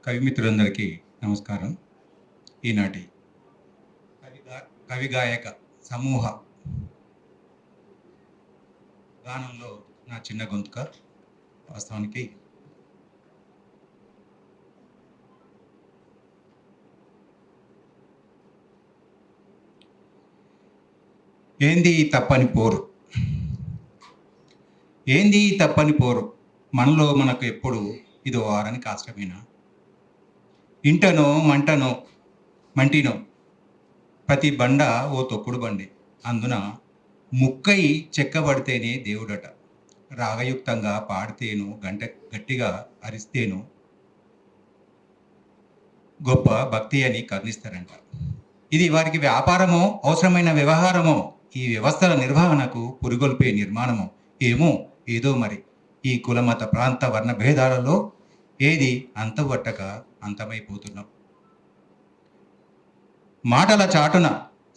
కవిమిత్రులందరికీ నమస్కారం. ఈనాటి కవిగాయక సమూహ గానంలో నా చిన్న గొంతుక వాస్తవానికి ఏంది తప్పని పోరు, ఏంది తప్పని పోరు, మనలో మనకు ఎప్పుడు ఇదో వారని కాష్టమేనా, ఇంటనో మంటనో మంటినో ప్రతి బండ ఓ తొక్కుడు బండి, అందున ముక్కై చెక్కబడితేనే దేవుడట, రాగయుక్తంగా పాడితేను గట్టిగా అరిస్తేను గొప్ప భక్తి అని కర్ణిస్తారంట. ఇది వారికి వ్యాపారమో అవసరమైన వ్యవహారమో, ఈ వ్యవస్థల నిర్వహణకు పురుగొల్పే నిర్మాణమో ఏమో, ఏదో మరి ఈ కులమత ప్రాంత వర్ణ భేదాలలో ఏది అంతవట్టక అంతమైపోతున్నాం. మాటల చాటున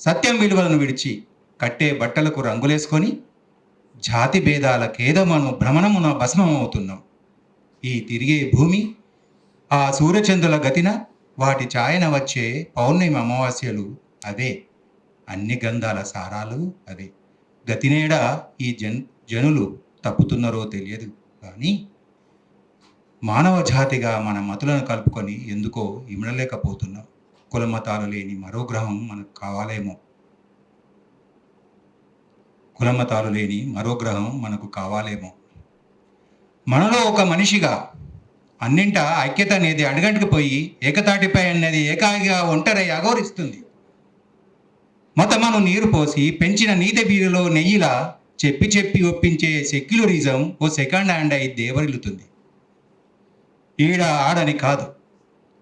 సత్యం విలువలను విడిచి కట్టే బట్టలకు రంగులేసుకొని జాతి భేదాల ఖేదమను భ్రమణమున భస్మమవుతున్నాం. ఈ తిరిగే భూమి ఆ సూర్యచంద్రుల గతిన వాటి ఛాయన వచ్చే పౌర్ణమి అమావాస్యలు అవే, అన్ని గంధాల సారాలు అవే. గతినేడ ఈ జనులు తప్పుతున్నారో తెలియదు కానీ మానవ జాతిగా మన మతులను కలుపుకొని ఎందుకో ఇమడలేకపోతున్నాం. కులమతాలు లేని మరో గ్రహం మనకు కావాలేమో, కులమతాలు లేని మరో గ్రహం మనకు కావాలేమో. మనలో ఒక మనిషిగా అన్నింట ఐక్యత అనేది అడుగంటికి పోయి ఏకతాటిపై అనేది ఏకాగిగా ఒంటరి అగౌరిస్తుంది. మతమను నీరు పోసి పెంచిన నీతి బీరులో నెయ్యిలా చెప్పి చెప్పి ఒప్పించే సెక్యులరిజం ఓ సెకండ్ హ్యాండ్ అయి దేవరిల్లుతుంది. ఈడ ఆడని కాదు,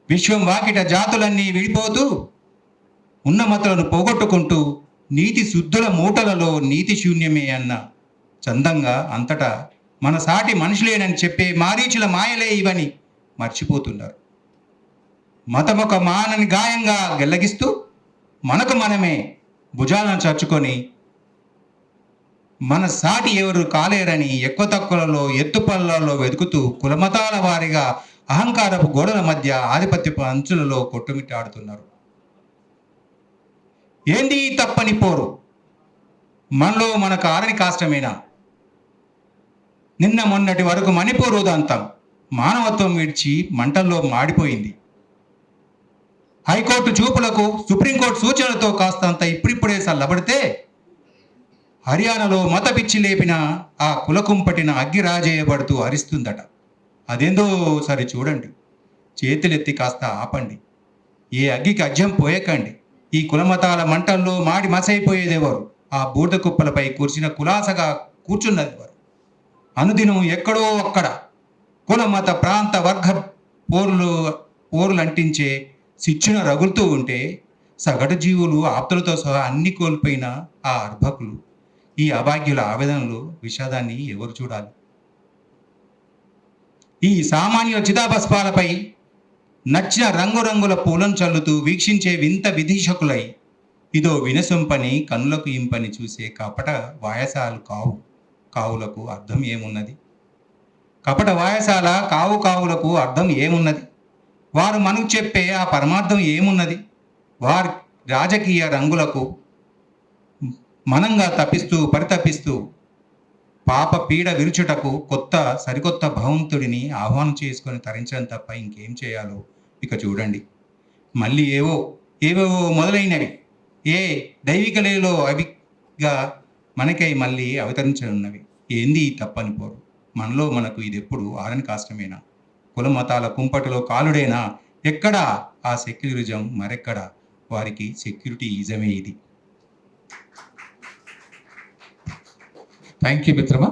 విశ్వం వాకిట జాతులన్నీ విడిపోతూ ఉన్న మతలను పోగొట్టుకుంటూ నీతి శుద్ధుల మూటలలో నీతి శూన్యమే అన్న చందంగా అంతటా మన సాటి మనుషులేనని చెప్పే మారీచుల మాయలే ఇవని మర్చిపోతున్నారు. మతమొక మానని గాయంగా గెల్లగిస్తూ మనకు మనమే భుజాలను చర్చుకొని మన సాటి ఎవరు కాలేరని ఎక్కువ తక్కువలలో ఎత్తుపల్లలో వెతుకుతూ కులమతాల వారిగా అహంకారపు గోడల మధ్య ఆధిపత్యపు అంచులలో కొట్టుమిట్టాడుతున్నారు. ఏంది తప్పని పోరు, మనలో మనకు ఆరని కాష్టమేనా. నిన్న మొన్నటి వరకు మణిపూర్ ఉదంతం మానవత్వం విడిచి మంటల్లో మాడిపోయింది. హైకోర్టు చూపులకు సుప్రీంకోర్టు సూచనలతో కాస్తంత ఇప్పుడిప్పుడే చల్లబడితే హర్యానాలో మత పిచ్చి లేపిన ఆ కులకుంపటిన అగ్గి రాజేయబడుతూ అరిస్తుందట. అదేందో సరి చూడండి, చేతులెత్తి కాస్త ఆపండి, ఏ అగ్గికి అజ్జం పోయకండి. ఈ కులమతాల మంటల్లో మాడి మసైపోయేదెవరు, ఆ బూడిద కుప్పలపై కూర్చిన కులాసగా కూర్చున్నది ఎవరు. అనుదినం ఎక్కడో అక్కడ కులమత ప్రాంత వర్గ పోరులంటించే శిక్షణ రగులుతూ ఉంటే సగటు జీవులు ఆప్తులతో సహా అన్ని కోల్పోయిన ఆ అర్భకులు, ఈ అభాగ్యుల ఆవేదనలు విషాదాన్ని ఎవరు చూడాలి. ఈ సామాన్యుల చితాభస్పాలపై నచ్చిన రంగురంగుల పూలను చల్లుతూ వీక్షించే వింత విధీషకులై ఇదో వినసొంపని కన్నులకు ఇంపని చూసే కపట వాయసాలు కావులకు అర్థం ఏమున్నది. కపట వాయసాల కావులకు అర్థం ఏమున్నది. వారు మనకు చెప్పే ఆ పరమార్థం ఏమున్నది. వారి రాజకీయ రంగులకు మనంగా పరితపిస్తూ పాప పీడ విరుచుటకు సరికొత్త భగవంతుడిని ఆహ్వానం చేసుకొని తరించడం తప్ప ఇంకేం చేయాలో ఇక చూడండి. మళ్ళీ ఏవేవో మొదలైనవి ఏ దైవిక లేలో అవిగా మనకై మళ్ళీ అవతరించనున్నవి. ఏంది తప్పని పోరు, మనలో మనకు ఇది ఎప్పుడు ఆరని కాష్టమేనా. కుల మతాల కుంపటిలో కాలుడేనా, ఎక్కడా ఆ సెక్యులరిజం, మరెక్కడా వారికి సెక్యూరిటీ ఈజమే ఇది. థ్యాంక్ యూ మిత్రమా.